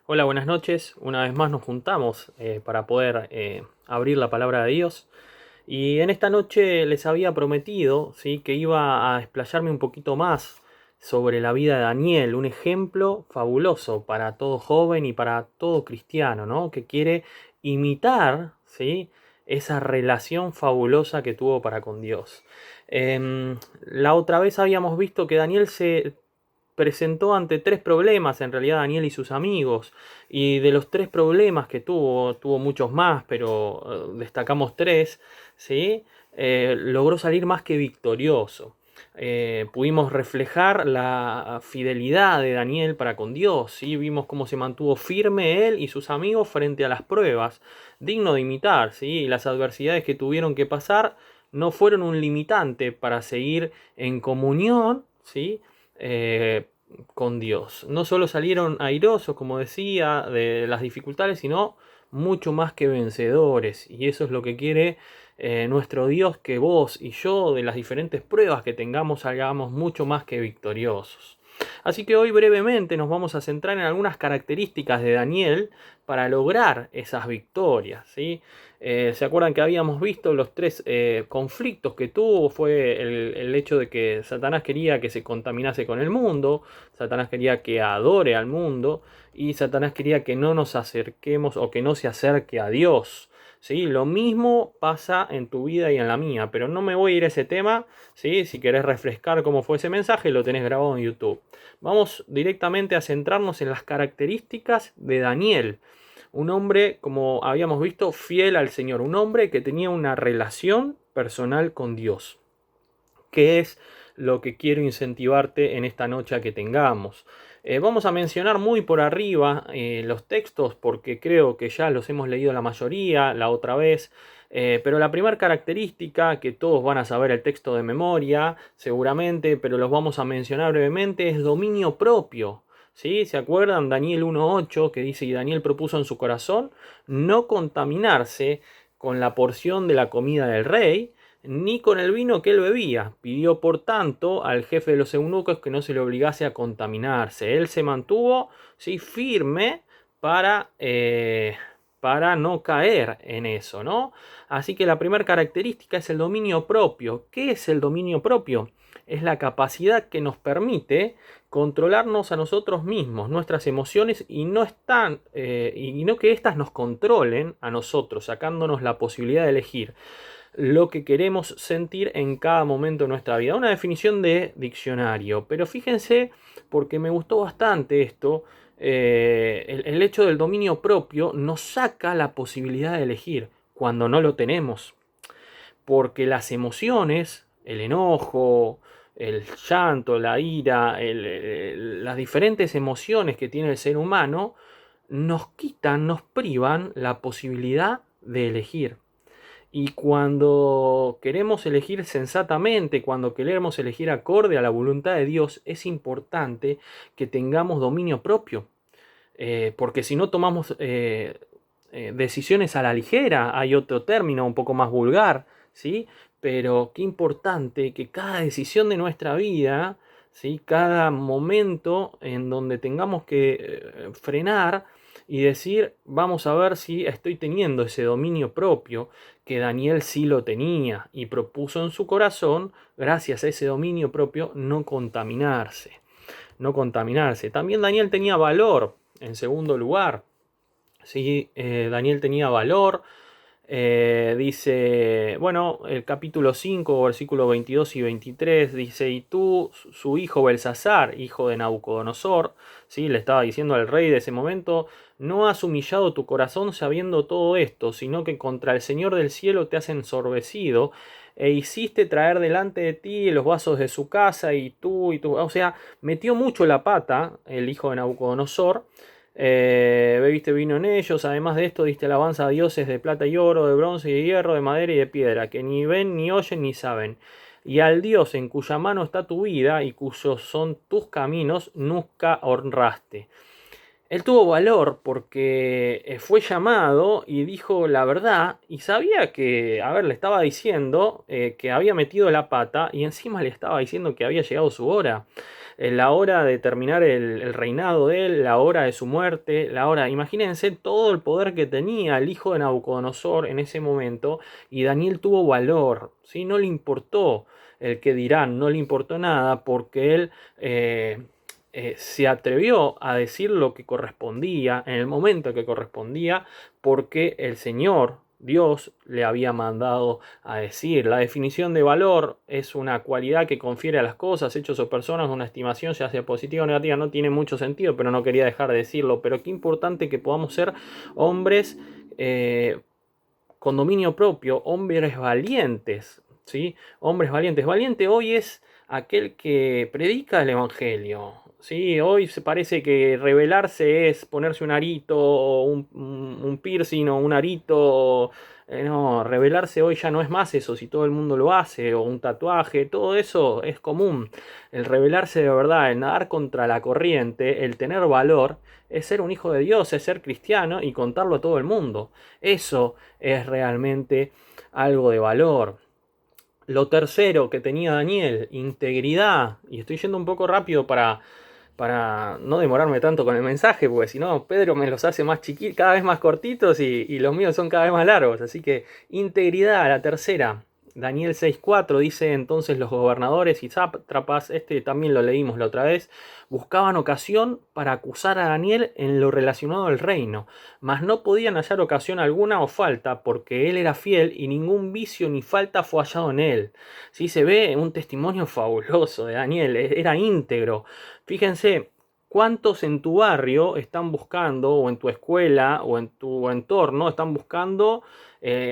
Hola, buenas noches. Una vez más nos juntamos para poder abrir la palabra de Dios. Y en esta noche les había prometido, ¿sí?, que iba a explayarme un poquito más sobre la vida de Daniel, un ejemplo fabuloso para todo joven y para todo cristiano, ¿no?, que quiere imitar, ¿sí?, esa relación fabulosa que tuvo para con Dios. La otra vez habíamos visto que Daniel se presentó ante tres problemas, en realidad, Daniel y sus amigos, y de los tres problemas que tuvo muchos más, pero destacamos tres, ¿sí? Logró salir más que victorioso. Pudimos reflejar la fidelidad de Daniel para con Dios, ¿sí? Vimos cómo se mantuvo firme él y sus amigos frente a las pruebas, digno de imitar, ¿sí? Y las adversidades que tuvieron que pasar no fueron un limitante para seguir en comunión, ¿sí?, eh, con Dios. No solo salieron airosos, como decía, de las dificultades, sino mucho más que vencedores. Y eso es lo que quiere nuestro Dios, que vos y yo, de las diferentes pruebas que tengamos, salgamos mucho más que victoriosos. Así que hoy brevemente nos vamos a centrar en algunas características de Daniel para lograr esas victorias, ¿sí? ¿Se acuerdan que habíamos visto los tres conflictos que tuvo? Fue el hecho de que Satanás quería que se contaminase con el mundo, Satanás quería que adore al mundo y Satanás quería que no nos acerquemos o que no se acerque a Dios. ¿Sí? Lo mismo pasa en tu vida y en la mía, pero no me voy a ir a ese tema. ¿Sí? Si querés refrescar cómo fue ese mensaje, lo tenés grabado en YouTube. Vamos directamente a centrarnos en las características de Daniel. Un hombre, como habíamos visto, fiel al Señor. Un hombre que tenía una relación personal con Dios. ¿Qué es lo que quiero incentivarte en esta noche a que tengamos? Vamos a mencionar muy por arriba los textos porque creo que ya los hemos leído la mayoría la otra vez. Pero la primera característica, que todos van a saber el texto de memoria seguramente, pero los vamos a mencionar brevemente, es dominio propio. ¿Sí? ¿Se acuerdan? Daniel 1.8, que dice: y Daniel propuso en su corazón no contaminarse con la porción de la comida del rey, ni con el vino que él bebía. Pidió, por tanto, al jefe de los eunucos que no se le obligase a contaminarse. Él se mantuvo, ¿sí?, firme para no caer en eso, ¿no? Así que la primera característica es el dominio propio. ¿Qué es el dominio propio? Es la capacidad que nos permite controlarnos a nosotros mismos, nuestras emociones, y no que éstas nos controlen a nosotros, sacándonos la posibilidad de elegir lo que queremos sentir en cada momento de nuestra vida. Una definición de diccionario, pero fíjense, porque me gustó bastante esto, el hecho del dominio propio nos saca la posibilidad de elegir cuando no lo tenemos, porque las emociones, el enojo, el llanto, la ira, las diferentes emociones que tiene el ser humano, nos quitan, nos privan la posibilidad de elegir. Y cuando queremos elegir sensatamente, cuando queremos elegir acorde a la voluntad de Dios, es importante que tengamos dominio propio. Porque si no tomamos decisiones a la ligera, hay otro término un poco más vulgar, ¿sí? Pero qué importante que cada decisión de nuestra vida, ¿sí?, cada momento en donde tengamos que frenar y decir: vamos a ver si estoy teniendo ese dominio propio, que Daniel sí lo tenía y propuso en su corazón, gracias a ese dominio propio, no contaminarse. No contaminarse. También Daniel tenía valor, en segundo lugar. ¿Sí? Daniel tenía valor. Dice, bueno, el capítulo 5, versículos 22 y 23, dice: y tú, su hijo Belsasar, hijo de Nabucodonosor, ¿sí?, le estaba diciendo al rey de ese momento: no has humillado tu corazón sabiendo todo esto, sino que contra el Señor del cielo te has ensorbecido, e hiciste traer delante de ti los vasos de su casa, y tú, o sea, metió mucho la pata el hijo de Nabucodonosor. Bebiste vino en ellos. Además de esto, diste alabanza a dioses de plata y oro, de bronce y de hierro, de madera y de piedra, que ni ven, ni oyen, ni saben. Y al Dios en cuya mano está tu vida y cuyos son tus caminos, nunca honraste. Él tuvo valor porque fue llamado y dijo la verdad y sabía que, a ver, le estaba diciendo que había metido la pata y encima le estaba diciendo que había llegado su hora. La hora de terminar el reinado de él, la hora de su muerte, la hora, imagínense todo el poder que tenía el hijo de Nabucodonosor en ese momento y Daniel tuvo valor, ¿sí? No le importó el que dirán, no le importó nada porque él se atrevió a decir lo que correspondía en el momento que correspondía porque el Señor, Dios, le había mandado a decir. La definición de valor es una cualidad que confiere a las cosas, hechos o personas una estimación, ya sea positiva o negativa, no tiene mucho sentido, pero no quería dejar de decirlo. Pero qué importante que podamos ser hombres con dominio propio, hombres valientes, ¿sí? Hombres valientes. Valiente hoy es aquel que predica el Evangelio. Sí, hoy se parece que rebelarse es ponerse un arito, o un piercing o un arito. No, rebelarse hoy ya no es más eso, si todo el mundo lo hace, o un tatuaje, todo eso es común. El rebelarse de verdad, el nadar contra la corriente, el tener valor, es ser un hijo de Dios, es ser cristiano y contarlo a todo el mundo. Eso es realmente algo de valor. Lo tercero que tenía Daniel, integridad. Y estoy yendo un poco rápido para no demorarme tanto con el mensaje, porque si no, Pedro me los hace más chiquitos, cada vez más cortitos y los míos son cada vez más largos. Así que integridad, la tercera. Daniel 6.4 dice entonces los gobernadores y sátrapas, este también lo leímos la otra vez, buscaban ocasión para acusar a Daniel en lo relacionado al reino, mas no podían hallar ocasión alguna o falta, porque él era fiel y ningún vicio ni falta fue hallado en él. Sí, se ve un testimonio fabuloso de Daniel, era íntegro. Fíjense, ¿cuántos en tu barrio están buscando, o en tu escuela, o en tu entorno, están buscando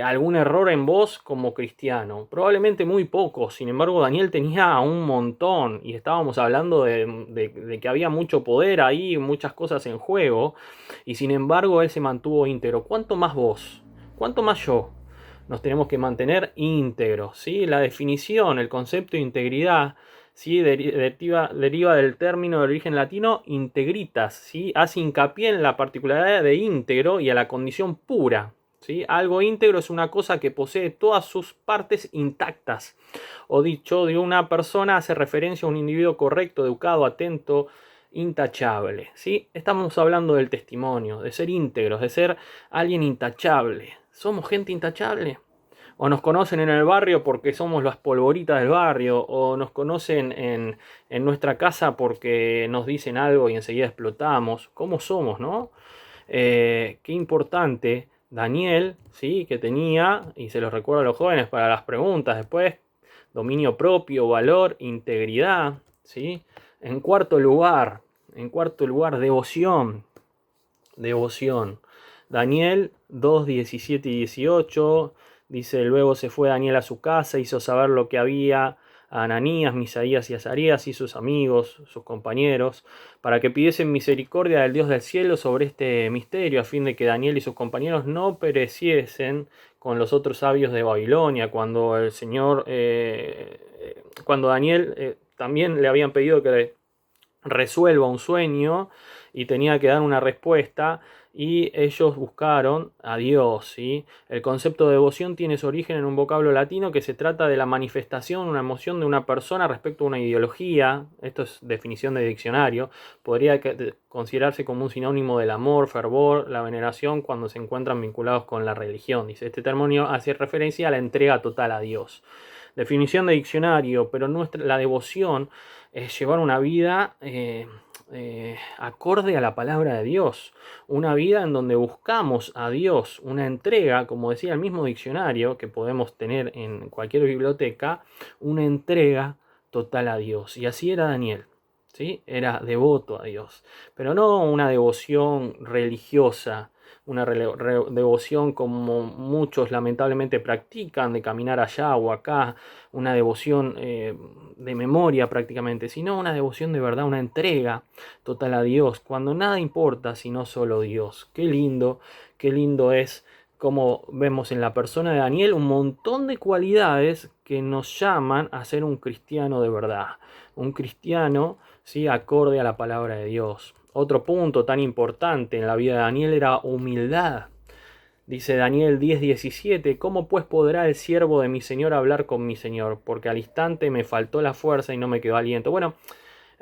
algún error en vos como cristiano? Probablemente muy pocos. Sin embargo, Daniel tenía un montón y estábamos hablando de que había mucho poder ahí, muchas cosas en juego, y sin embargo él se mantuvo íntegro. ¿Cuánto más vos? ¿Cuánto más yo? Nos tenemos que mantener íntegros, ¿sí? La definición, el concepto de integridad, ¿sí? Deriva del término de origen latino integritas, ¿sí? Hace hincapié en la particularidad de íntegro y a la condición pura, ¿sí? Algo íntegro es una cosa que posee todas sus partes intactas. O dicho de una persona hace referencia a un individuo correcto, educado, atento, intachable, ¿sí? Estamos hablando del testimonio, de ser íntegros, de ser alguien intachable. ¿Somos gente intachable? O nos conocen en el barrio porque somos las polvoritas del barrio, o nos conocen en nuestra casa porque nos dicen algo y enseguida explotamos. ¿Cómo somos, no? Qué importante, Daniel, ¿sí? Que tenía, y se los recuerdo a los jóvenes para las preguntas después, dominio propio, valor, integridad, ¿sí? En cuarto lugar, devoción. Devoción. Daniel 2, 17 y 18 dice, luego se fue Daniel a su casa, hizo saber lo que había a Ananías, Misaías y Azarías y sus amigos, sus compañeros, para que pidiesen misericordia del Dios del cielo sobre este misterio, a fin de que Daniel y sus compañeros no pereciesen con los otros sabios de Babilonia, cuando el Señor, cuando Daniel también le habían pedido que resuelva un sueño y tenía que dar una respuesta y ellos buscaron a Dios, ¿sí? El concepto de devoción tiene su origen en un vocablo latino que se trata de la manifestación, una emoción de una persona respecto a una ideología. Esto es definición de diccionario. Podría considerarse como un sinónimo del amor, fervor, la veneración cuando se encuentran vinculados con la religión. Dice, este término hace referencia a la entrega total a Dios. Definición de diccionario, pero la devoción es llevar una vida acorde a la palabra de Dios, una vida en donde buscamos a Dios, una entrega, como decía el mismo diccionario que podemos tener en cualquier biblioteca, una entrega total a Dios. Y así era Daniel, ¿sí? Era devoto a Dios, pero no una devoción religiosa, una devoción como muchos lamentablemente practican, de caminar allá o acá, una devoción de memoria prácticamente, sino una devoción de verdad, una entrega total a Dios, cuando nada importa sino solo Dios. Qué lindo es como vemos en la persona de Daniel un montón de cualidades que nos llaman a ser un cristiano de verdad, un cristiano, ¿sí? Acorde a la palabra de Dios. Otro punto tan importante en la vida de Daniel era humildad. Dice Daniel 10:17, ¿cómo pues podrá el siervo de mi señor hablar con mi señor? Porque al instante me faltó la fuerza y no me quedó aliento. Bueno,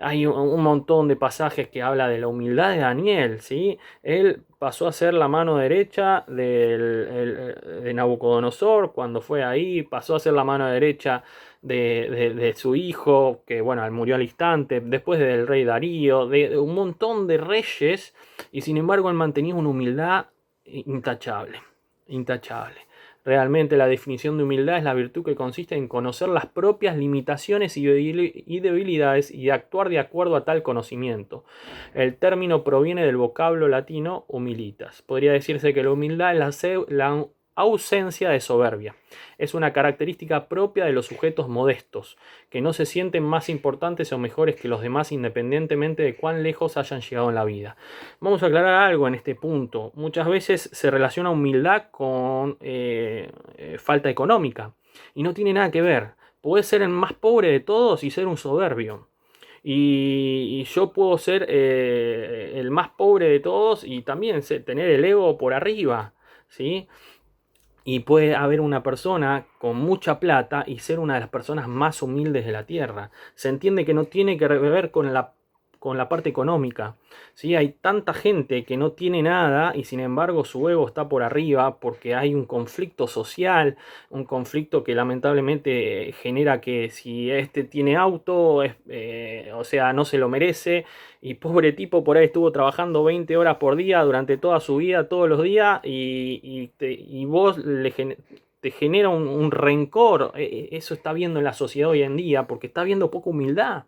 hay un montón de pasajes que habla de la humildad de Daniel, ¿sí? Él pasó a ser la mano derecha de Nabucodonosor cuando fue ahí, pasó a ser la mano derecha de su hijo, que bueno, él murió al instante, después del rey Darío, de un montón de reyes, y sin embargo él mantenía una humildad intachable, intachable. Realmente la definición de humildad es la virtud que consiste en conocer las propias limitaciones y debilidades y actuar de acuerdo a tal conocimiento. El término proviene del vocablo latino humilitas. Podría decirse que la humildad es la ausencia de soberbia. Es una característica propia de los sujetos modestos, que no se sienten más importantes o mejores que los demás independientemente de cuán lejos hayan llegado en la vida. Vamos a aclarar algo en este punto. Muchas veces se relaciona humildad con falta económica y no tiene nada que ver. Puedes ser el más pobre de todos y ser un soberbio. Y yo puedo ser el más pobre de todos y también tener el ego por arriba, ¿sí? Y puede haber una persona con mucha plata y ser una de las personas más humildes de la tierra. Se entiende que no tiene que ver con la parte económica. ¿Sí? Hay tanta gente que no tiene nada y sin embargo su ego está por arriba porque hay un conflicto social, un conflicto que lamentablemente genera que si este tiene auto, o sea, no se lo merece. Y pobre tipo por ahí estuvo trabajando 20 horas por día durante toda su vida, todos los días, y vos te genera un rencor. Eso está viendo en la sociedad hoy en día porque está viendo poca humildad.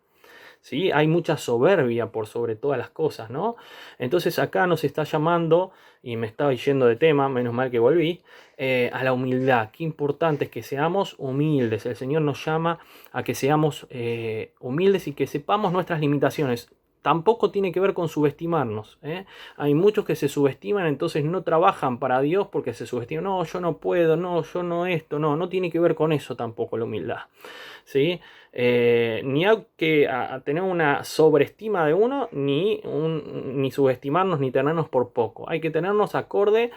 ¿Sí? Hay mucha soberbia por sobre todas las cosas, ¿no? Entonces acá nos está llamando, y me estaba yendo de tema, menos mal que volví, a la humildad. Qué importante es que seamos humildes. El Señor nos llama a que seamos humildes y que sepamos nuestras limitaciones. Tampoco tiene que ver con subestimarnos, ¿eh? Hay muchos que se subestiman, entonces no trabajan para Dios porque se subestiman. No, yo no puedo, no, yo no esto, no, no tiene que ver con eso tampoco la humildad, ¿sí? Ni hay que tener una sobreestima de uno, ni subestimarnos, ni tenernos por poco. Hay que tenernos acorde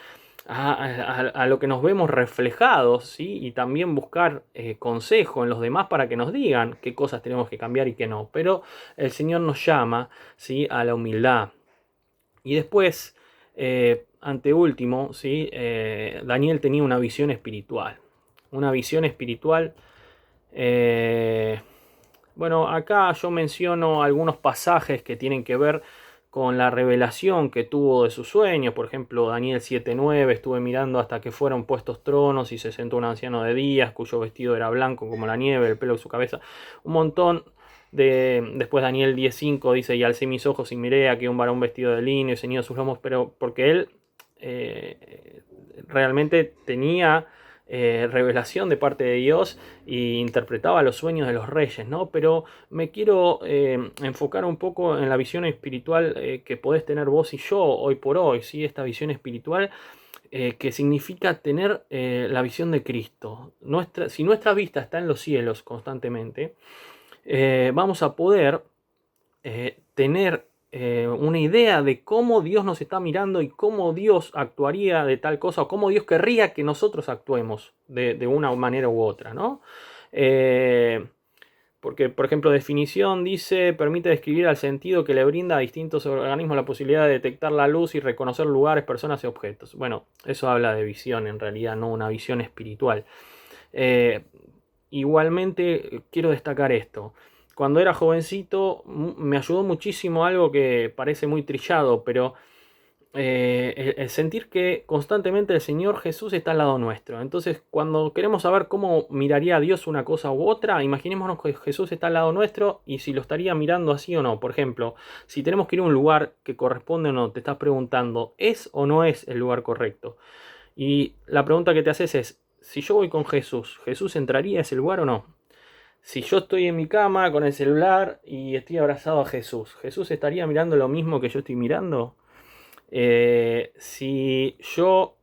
a lo que nos vemos reflejados, ¿sí? Y también buscar consejo en los demás para que nos digan qué cosas tenemos que cambiar y qué no. Pero el Señor nos llama, ¿sí? A la humildad. Y después, ante último, ¿sí? Daniel tenía una visión espiritual. Una visión espiritual. Bueno, acá yo menciono algunos pasajes que tienen que ver con la revelación que tuvo de sus sueños. Por ejemplo, Daniel 7:9, estuve mirando hasta que fueron puestos tronos y se sentó un anciano de días, cuyo vestido era blanco como la nieve, el pelo de su cabeza. Un montón después Daniel 10:5 dice, y alcé mis ojos y miré a que un varón vestido de lino y ceñido sus lomos, pero porque él realmente tenía revelación de parte de Dios y interpretaba los sueños de los reyes, ¿no? Pero me quiero enfocar un poco en la visión espiritual que podés tener vos y yo hoy por hoy, ¿sí? Esta visión espiritual que significa tener la visión de Cristo. Si nuestra vista está en los cielos constantemente, vamos a poder tener una idea de cómo Dios nos está mirando y cómo Dios actuaría de tal cosa o cómo Dios querría que nosotros actuemos de una manera u otra, ¿no? Porque, por ejemplo, definición dice, permite describir al sentido que le brinda a distintos organismos la posibilidad de detectar la luz y reconocer lugares, personas y objetos. Bueno, eso habla de visión, en realidad, no una visión espiritual. Igualmente, quiero destacar esto. Cuando era jovencito me ayudó muchísimo algo que parece muy trillado, pero el sentir que constantemente el Señor Jesús está al lado nuestro. Entonces, cuando queremos saber cómo miraría a Dios una cosa u otra, imaginémonos que Jesús está al lado nuestro y si lo estaría mirando así o no. Por ejemplo, si tenemos que ir a un lugar que corresponde o no, te estás preguntando, ¿es o no es el lugar correcto? Y la pregunta que te haces es, si yo voy con Jesús, ¿Jesús entraría a ese lugar o no? Si yo estoy en mi cama con el celular y estoy abrazado a Jesús, ¿Jesús estaría mirando lo mismo que yo estoy mirando? Si yo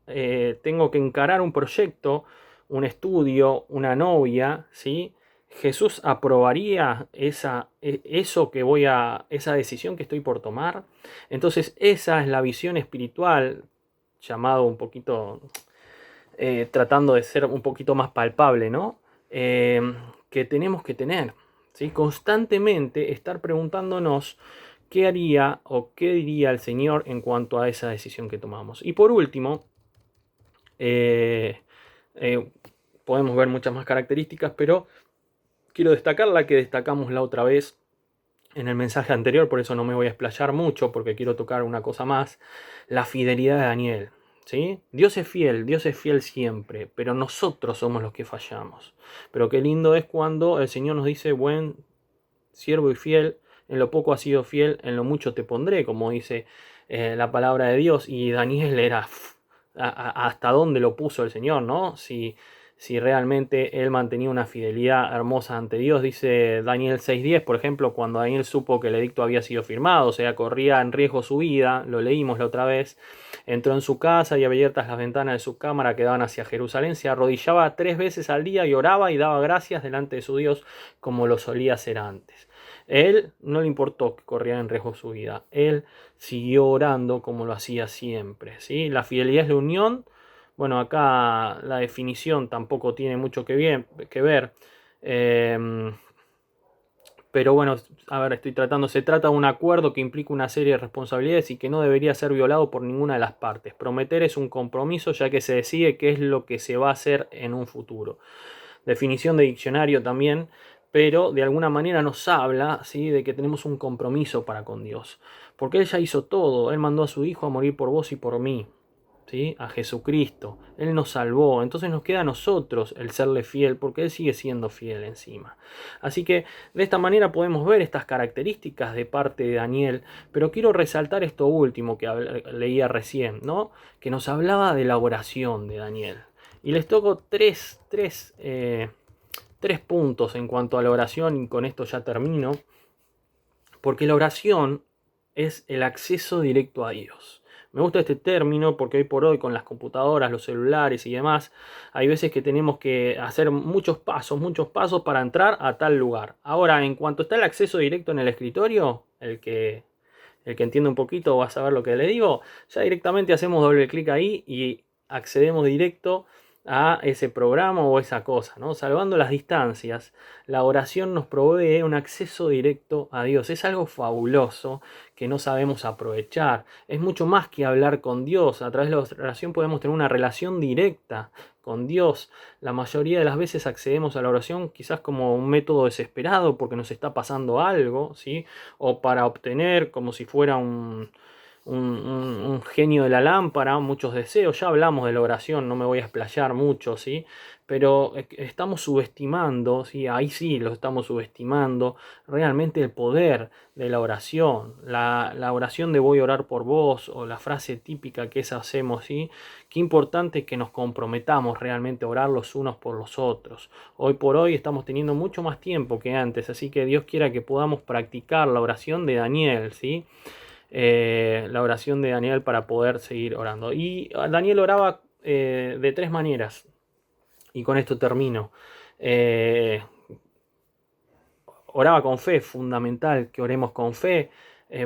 tengo que encarar un proyecto, un estudio, una novia, ¿sí? ¿Jesús aprobaría esa decisión que estoy por tomar? Entonces esa es la visión espiritual, llamado un poquito, tratando de ser un poquito más palpable, ¿no? Que tenemos que tener, ¿sí? Constantemente estar preguntándonos qué haría o qué diría el Señor en cuanto a esa decisión que tomamos. Y por último, eh, eh, podemos ver muchas más características, pero quiero destacar la que destacamos la otra vez en el mensaje anterior, por eso no me voy a explayar mucho, porque quiero tocar una cosa más, la fidelidad de Daniel. ¿Sí? Dios es fiel siempre, pero nosotros somos los que fallamos. Pero qué lindo es cuando el Señor nos dice, buen siervo y fiel, en lo poco has sido fiel, en lo mucho te pondré, como dice la palabra de Dios. Y Daniel era hasta dónde lo puso el Señor, ¿no? Si realmente él mantenía una fidelidad hermosa ante Dios. Dice Daniel 6:10, por ejemplo, cuando Daniel supo que el edicto había sido firmado, o sea, corría en riesgo su vida, lo leímos la otra vez, entró en su casa y abiertas las ventanas de su cámara que daban hacia Jerusalén, se arrodillaba 3 veces al día y oraba y daba gracias delante de su Dios como lo solía hacer antes. Él no le importó que corriera en riesgo su vida, él siguió orando como lo hacía siempre, ¿sí? La fidelidad es la unión. Bueno, acá la definición tampoco tiene mucho que ver. Pero bueno, a ver, se trata de un acuerdo que implica una serie de responsabilidades y que no debería ser violado por ninguna de las partes. Prometer es un compromiso ya que se decide qué es lo que se va a hacer en un futuro. Definición de diccionario también, pero de alguna manera nos habla, ¿sí?, de que tenemos un compromiso para con Dios. Porque Él ya hizo todo, Él mandó a su Hijo a morir por vos y por mí. ¿Sí? A Jesucristo, Él nos salvó, entonces nos queda a nosotros el serle fiel, porque Él sigue siendo fiel encima. Así que de esta manera podemos ver estas características de parte de Daniel, pero quiero resaltar esto último que leía recién, ¿no? Que nos hablaba de la oración de Daniel. Y les toco tres puntos en cuanto a la oración, y con esto ya termino, porque la oración es el acceso directo a Dios. Me gusta este término porque hoy por hoy con las computadoras, los celulares y demás, hay veces que tenemos que hacer muchos pasos para entrar a tal lugar. Ahora, en cuanto está el acceso directo en el escritorio, el que entiende un poquito va a saber lo que le digo, ya directamente hacemos doble clic ahí y accedemos directo a ese programa o esa cosa, ¿no? Salvando las distancias, la oración nos provee un acceso directo a Dios. Es algo fabuloso que no sabemos aprovechar. Es mucho más que hablar con Dios. A través de la oración podemos tener una relación directa con Dios. La mayoría de las veces accedemos a la oración quizás como un método desesperado porque nos está pasando algo, ¿sí? O para obtener, como si fuera un genio de la lámpara, muchos deseos. Ya hablamos de la oración, no me voy a explayar mucho, ¿sí? Pero estamos subestimando, ¿sí? Ahí sí lo estamos subestimando, realmente el poder de la oración. La oración de voy a orar por vos, o la frase típica que esa hacemos, ¿sí? Qué importante que nos comprometamos realmente a orar los unos por los otros. Hoy por hoy estamos teniendo mucho más tiempo que antes, así que Dios quiera que podamos practicar la oración de Daniel, ¿sí? La oración de Daniel para poder seguir orando. Y Daniel oraba de 3 maneras. Y con esto termino. Oraba con fe, fundamental que oremos con fe.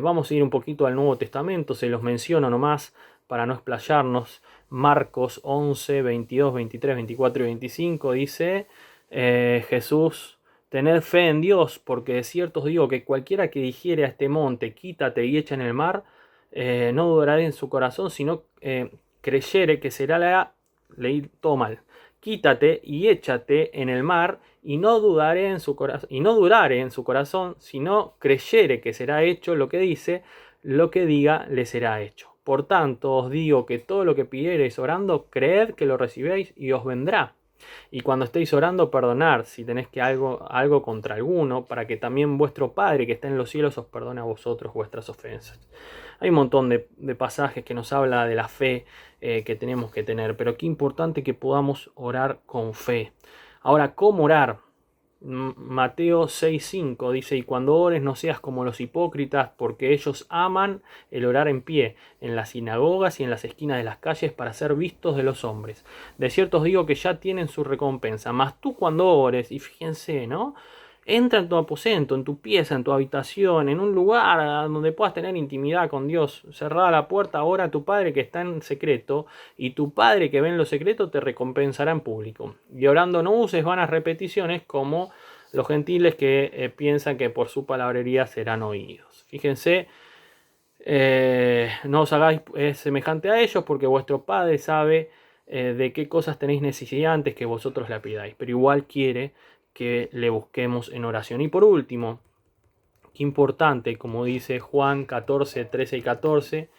Vamos a ir un poquito al Nuevo Testamento, se los menciono nomás para no explayarnos. Marcos 11, 22, 23, 24 y 25 dice Jesús: tened fe en Dios, porque de cierto os digo que cualquiera que dijere a este monte, quítate y echa en el mar, no dudará en su corazón, sino creyere que será leí todo mal, quítate y échate en el mar, y no dudaré en su corazón, sino creyere que será hecho lo que dice, lo que diga le será hecho. Por tanto os digo que todo lo que pidiereis orando, creed que lo recibéis y os vendrá. Y cuando estéis orando, perdonar si tenéis algo contra alguno, para que también vuestro Padre que está en los cielos os perdone a vosotros vuestras ofensas. Hay un montón de pasajes que nos habla de la fe que tenemos que tener, pero qué importante que podamos orar con fe. Ahora, ¿cómo orar? Mateo 6:5 dice, y cuando ores no seas como los hipócritas, porque ellos aman el orar en pie, en las sinagogas y en las esquinas de las calles para ser vistos de los hombres. De cierto os digo que ya tienen su recompensa, mas tú cuando ores, y fíjense, ¿no? Entra en tu aposento, en tu pieza, en tu habitación, en un lugar donde puedas tener intimidad con Dios. Cerrada la puerta, ora a tu Padre que está en secreto, y tu Padre que ve en lo secreto te recompensará en público. Y orando no uses vanas repeticiones como los gentiles que piensan que por su palabrería serán oídos. Fíjense, no os hagáis semejante a ellos, porque vuestro Padre sabe de qué cosas tenéis necesidad antes que vosotros la pidáis, pero igual quiere que le busquemos en oración. Y por último, qué importante, como dice Juan 14, 13 y 14,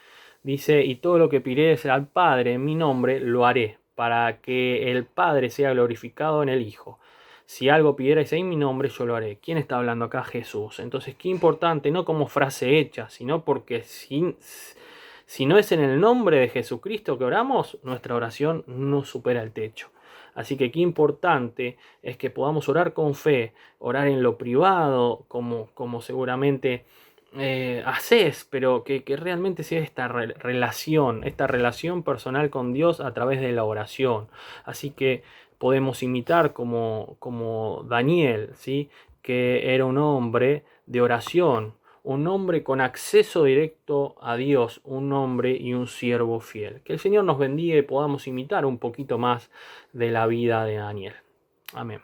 dice, y todo lo que pidiereis al Padre en mi nombre, lo haré, para que el Padre sea glorificado en el Hijo. Si algo pidierais en mi nombre, yo lo haré. ¿Quién está hablando acá? Jesús. Entonces, qué importante, no como frase hecha, sino porque si no es en el nombre de Jesucristo que oramos, nuestra oración no supera el techo. Así que qué importante es que podamos orar con fe, orar en lo privado, como seguramente haces, pero que realmente sea esta relación personal con Dios a través de la oración. Así que podemos imitar como Daniel, ¿sí? Que era un hombre de oración, un hombre con acceso directo a Dios, un hombre y un siervo fiel. Que el Señor nos bendiga y podamos imitar un poquito más de la vida de Daniel. Amén.